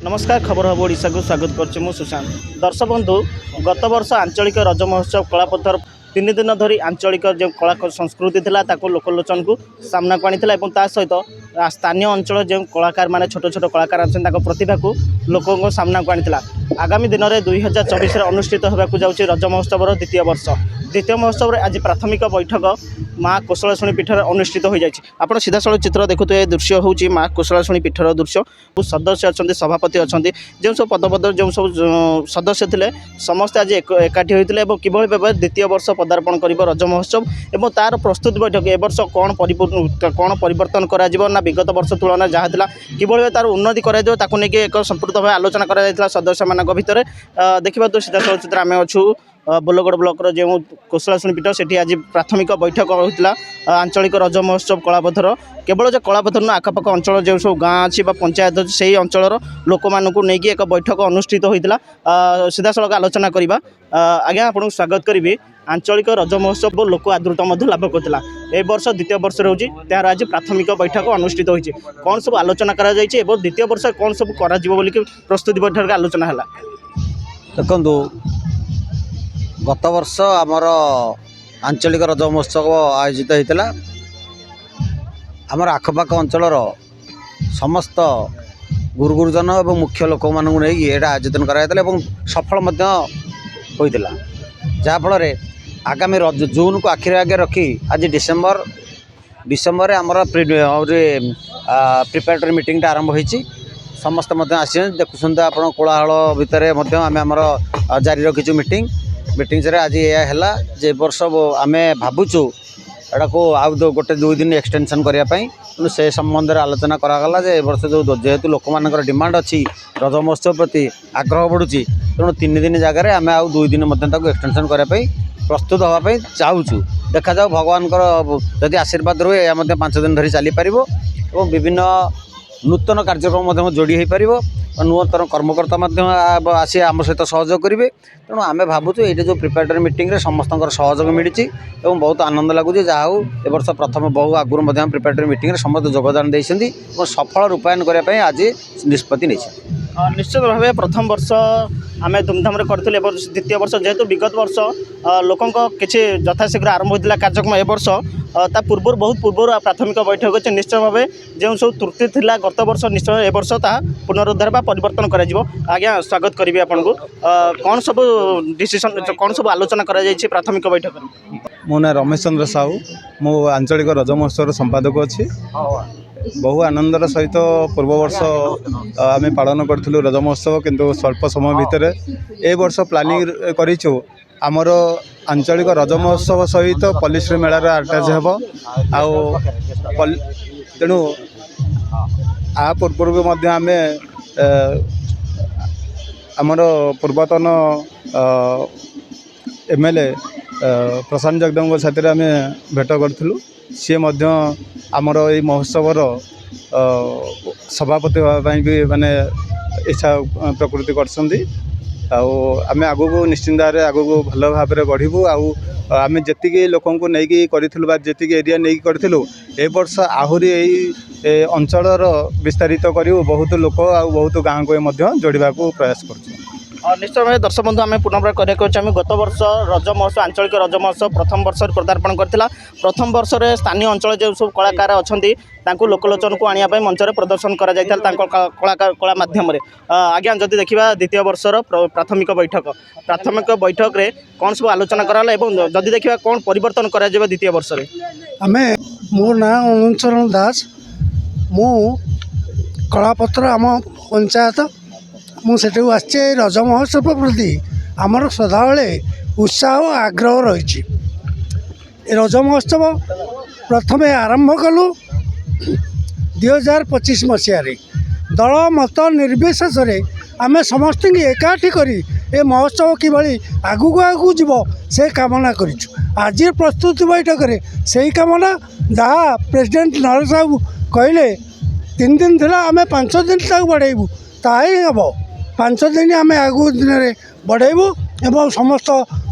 नमस्कार खबर हब ओडिशा को स्वागत करछि मु सुशांत। दर्शक बंधु गत वर्ष आंचलिक रज महोत्सव कलापथर 3 दिन धरी आंचलिक जो कला संस्कृति थिला ताको लोकलोचन को सामना को आनीथिला एवं ता सहित स्थानीय अंचल जो कलाकार माने छोट छोट कलाकार आछन ताको प्रतिभा को लोकों को सामना को आनीथिला। आगामी दिन में 2024 अनुष्ठित होबाकू जाउछि रज महोत्सव द्वितीय वर्ष। द्वितीय महोत्सव आज प्राथमिक बैठक माँ कुशलाशुणी पीठर अनुष्ठित हो जाए। आप सीधासल चित्र देखुए दृश्य हूँ माँ कुशलाशुणी पीठर दृश्य। सदस्य अच्छा सभापति अच्छा जो सब पदपद जो सब सदस्य थे समस्ते आज एकाठी होते किभली भाव द्वितीय वर्ष पदार्पण कर रज महोत्सव और तार प्रस्तुति बैठक ए वर्ष कौन परिवर्तन करा विगत वर्ष तुलन जहाँ था किभली तार उन्नति कर एक संपूर्ण भाव आलोचना कर सदस्य मान भितर। देखा तो सीधासल चित्र आम अच्छू बोलगड़ ब्लॉक जो कुशलाशुणी पीठ से आज प्राथमिक बैठक होता आंचलिक रज महोत्सव कलापथर केवल जो कलापथर आखपाख अंचल जो सब गाँ अच्छी पंचायत अच्छी से अंचल लोक मानू नहीं एक बैठक अनुष्ठित होता सीधा सड़क आलोचना करवा। आज्ञा आपको स्वागत करी। आंचलिक रज महोत्सव लोक आदृत लाभ करता ए वर्ष द्वितीय वर्ष रोचे तार आज प्राथमिक बैठक अनुष्ठित होती कौन सब आलोचना कर द्वितीय वर्ष कौन सब कर प्रस्तुति बैठक आलोचना है। देखो गत वर्ष आमर आंचलिक रज महोत्सव आयोजित होता आमर आखपाख अंचल समस्त गुरु गुरुजन और मुख्य लोक मानू नहीं आयोजन कराइला सफल होता जहाँफल आगामी रज जून को आखिरी आगे रखी आज डिसेम्बर आमर प्रिपेरेटरी मीटिंग आरंभ होती समस्त आसी देखुं आप कोलाहल भितर आमर जारी रखीचु मीटिंग से आज यह है वर्ष आम भावुचु एटा को आउ गोटे 2 दिन एक्सटेंशन करने से संबंध में आलोचना करागला वर्ष जो जेहेतु लोक मान डिमांड अच्छी रज महोत्सव प्रति आग्रह बढ़ुची तेणु 3 दिन जगह आम आउ 2 दिन एक्सटेंशन करने प्रस्तुत हाँपाई चाहूँ। देखा जाऊ भगवान जदि आशीर्वाद रुए यह 5 दिन धरी चली पार और विभिन्न नूतन कार्यक्रम जोड़ी हो पार नूतन कर्मकर्ता आसी आम सहित सहयोग करेंगे तेणु आम भावुँ ये जो प्रिपेरेटरी मीटिंग रे समस्त सहयोग मिली और बहुत आनंद लगुच जहाँ ए वर्ष प्रथम बहु आगुरी प्रिपेरेटरी मीटिंग रे समस्त योगदान देते सफल रूपायन करने आज निष्पत्ति नहीं। निश्चित भाव प्रथम वर्ष आम धूमधाम करते द्वितीय वर्ष जेहेतु विगत वर्ष लोकों किसी यथाशीघ्र आरंभ होता कार्यक्रम ए वर्ष ता पूर्व बहुत पूर्व प्राथमिक बैठक अच्छे निश्चय भाव जो सब त्रुटि थी गत वर्ष निश्चय ए वर्ष ता पुनरुद्धार बा परिवर्तन कर आज्ञा स्वागत करी आपन को कौन सब डिसीजन कौन सब आलोचना कर प्राथमिक बैठक। मो ना रमेश चंद्र साहू मो आंचलिक रज महोत्सव संपादक अच्छी बहु आनंदर सहित पूर्व वर्ष आम पालन करूँ रज महोत्सव किंतु स्वल्प समय भितर ए वर्ष प्लानिंग करूँ आमर आंचलिक रज महोत्सव सहित पल्लीश्री मेलार आटाच हो तेणु आ पूर्व आम आमर पूर्वतन एमएलए प्रशांत जगदम्ब साथी आम भेट करूँ सी आमर ये महोत्सवर सभापति होगापी भी माने इच्छा प्रकृति करम आगो को निश्चिंत भाव आगो भल भाव में बढ़ू आम जी लोक नहीं जी एरिया नहीं करूँ ए वर्ष आहरी अंचल विस्तारित करूँ बहुत लोक आ बहुत गाँव को जोड़वा प्रयास कर। निश्चय भाव दर्शक बंधु आम पुनर्बार करें गत वर्ष रज महोत्सव आंचलिक रज महोत्सव प्रथम वर्ष पदार्पण करथिला। प्रथम वर्ष रे स्थानीय अंचल जो सब कलाकार अच्छा लोकलोचन को आने मंच में प्रदर्शन करा कला माध्यम आज्ञा जदि देखा द्वितीय वर्षर प्राथमिक बैठक रे कौन सब आलोचना कराला एवं जदि देखा कौन परिवर्तन करा द्वितीय वर्ष रे। आमे मो ना अनुचरण दास मु कलापत्र आम पंचायत मुझे आसचे रज महोत्सव प्रति आमर सदाबले उत्साह और आग्रह रही रज महोत्सव प्रथम आरंभ कलु 2025 मसीह दल मत निर्विशेष आम समस्त एकाठी करी ए महोत्सव किभली आगू आगू जीव से कामना करूँ। आज प्रस्तुति बैठक में से कामना जहाँ प्रेसिडेंट नरेश साहू कहले 3 दिन थी आम 5 दिन तक बढ़ेबू ताही हम 5 दिन आम आगू दिन में बढ़ेबू एवं समस्त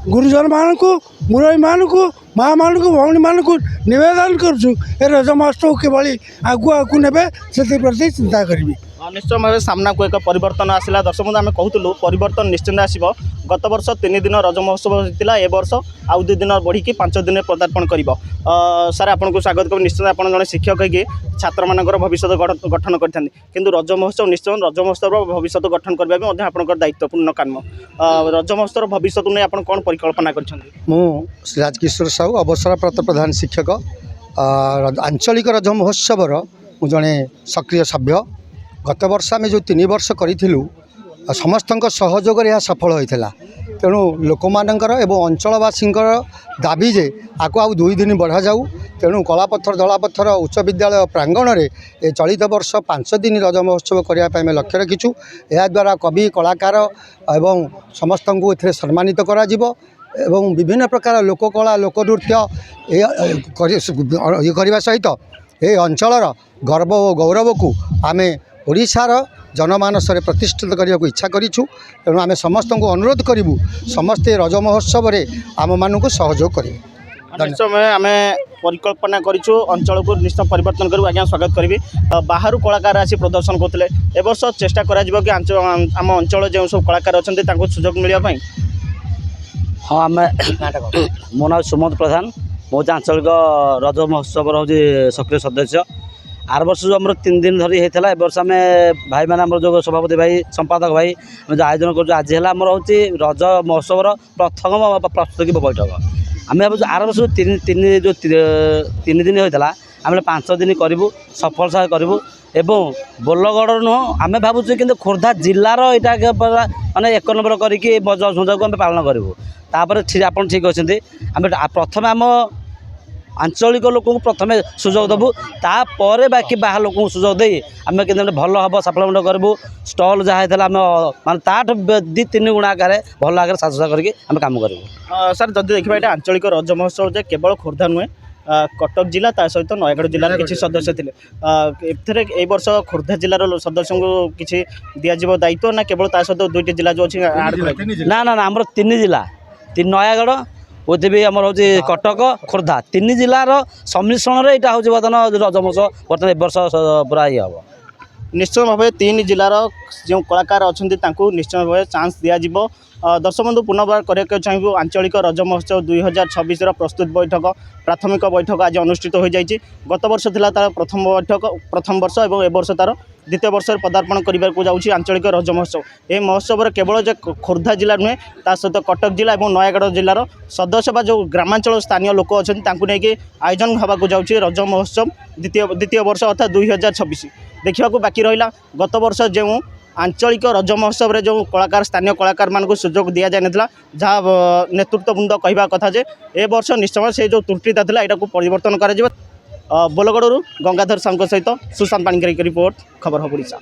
गुरुजन मान को मुरई मान को माँ मान को भौणी मान को निवेदन करुँ ए रज महोत्सव किभली आगू आगू ने से प्रति चिंता करी। निश्चय भाव सामना को एक परिवर्तन आसला दर्शक बंधु आम कहूँ परिवर्तन निश्चिंत आसो गत वर्ष 3 दिन रज महोत्सव होता ए वर्ष आउ 2 दिन बढ़ी 5 दिन पदार्पण कर सार आपको स्वागत कर निश्चित आप जड़े शिक्षक होगी छात्र मानकर भविष्य गठन करते कि रज महोत्सव निश्चय रज महोत्सव भविष्य गठन करने आप दायित्वपूर्ण काम रज महोत्सव भविष्य को नहीं आप कौन परिकल्पना कर राजकिशोर साहू अवसरप्राप्त प्रधान शिक्षक आंचलिक रज महोत्सव मु जड़े सक्रिय सभ्य गत वर्ष आम जो 3 वर्ष करूँ समस्त सहयोग यह सफल होता तेणु लोक मानकर एवं अंचलवासी दाबी जे आपको आउ 2 दिन बढ़ा जाऊ तेणु कलापथर दलापथर उच्च विद्यालय प्रांगण में ये चलित वर्ष 5 दिन रज महोत्सव करने लक्ष्य रखीचु या द्वारा कवि कलाकार एवं समस्त को ए सम्मानित करा एवं विभिन्न प्रकार लोककला लोकनृत्य ये करने सहित ये अंचलर गर्व और गौरव को आमे ओडिशार जनमानस प्रतिष्ठित करने को इच्छा करूँ तेणु आम समस्त को अनुरोध करूँ समस्ते रज महोत्सव आम मानक सहयोग करें निश्चय आम परिकल्पना करूँ अंचल को निश्चय परिवर्तन करूँ आज्ञा स्वागत करी बाहर कलाकार आसी प्रदर्शन करते ए वर्ष चेष्टा करा कि आम अंचल जो सब कलाकार अच्छा सुजोग मिलने हाँ आम मो ना सुमंत प्रधान मो आंचलिक रज महोत्सव हूँ सक्रिय सदस्य आर वर्ष जो आम 3 दिन धरी होता है वर्ष आम भाई मैंने जो सभापति भाई संपादक भाई जो आयोजन कर आज है आमर हूँ रज महोत्सव प्रथम प्रस्तुति बैठक आम भाव आर वर्ष जो 3 दिन होता आम 5 दिन करूँ सफल सह करूँ एवं बोलगड़ नुह आम भावुँ कि खोर्धा जिलार यहाँ मानने 1 नंबर करके मजा को आम पालन करूँ तापर आप ठीक अच्छे आम प्रथम आम आंचलिक लोक प्रथम सुजोग देवु तापर बाकी बाहर लोक सुजोग दे आम कि भल हम सफल करूँ स्टल जहाँ होता आम मानते ताठ 2-3 गुणा आकार भल आगे साजसजा करके आम कम करूँ सर जब देखा ये आंचलिक रज महोत्सव केवल खोर्धा नुहे कटक जिला ता सहित नयगढ़ जिलार किसी सदस्य थे ए वर्ष खोर्धा जिलार सदस्य को किसी दिज्व दायित्व ना केवल ता सहित 2टी जिला जो अच्छी ना ना आमर 3 जिला नयगढ़ बोधे भी आम हूँ कटक खोर्धा 3 जिलार सम्मिश्रण यहाँ हूँ बर्तमान रज महोत्सव बर्तमान ए वर्ष पूरा ये हम निश्चय भाव 3 जिलार जो कलाकार अच्छा निश्चय भाव चान्स दिज्व दर्शक बंधु पुनर्बार करने चाहिए आंचलिक रज महोत्सव 2026 प्रस्तुत बैठक प्राथमिक बैठक आज अनुष्ठित हो जाए गत वर्ष था तार प्रथम बैठक प्रथम वर्ष और ए वर्ष तार द्वितीय वर्ष पदार्पण करने को जाऊँगी आंचलिक रज महोत्सव ये महोत्सव केवल जो खोर्धा जिला नुहे ता सहित कटक जिला और नयगढ़ जिलार सदस्य बा जो ग्रामांचल स्थानीय लोक अच्छा नहीं आयोजन होगा जाऊँगी रज महोत्सव द्वितीय वर्ष अर्थात 2026 देखा बाकी रहा गत वर्ष जो आंचलिक रज महोत्सव जो कलाकार स्थानीय कलाकार मानक सुजोग दि जाए जहाँ नेतृत्ववृंद कहवा कथा जे ए वर्ष निश्चय से जो त्रुटिता था यहाँ परिवर्तन कर बोलगड़ू गंगाधर साहू सहित सुशांत पाणिग्राही रिपोर्ट खबर हो ओडिशा।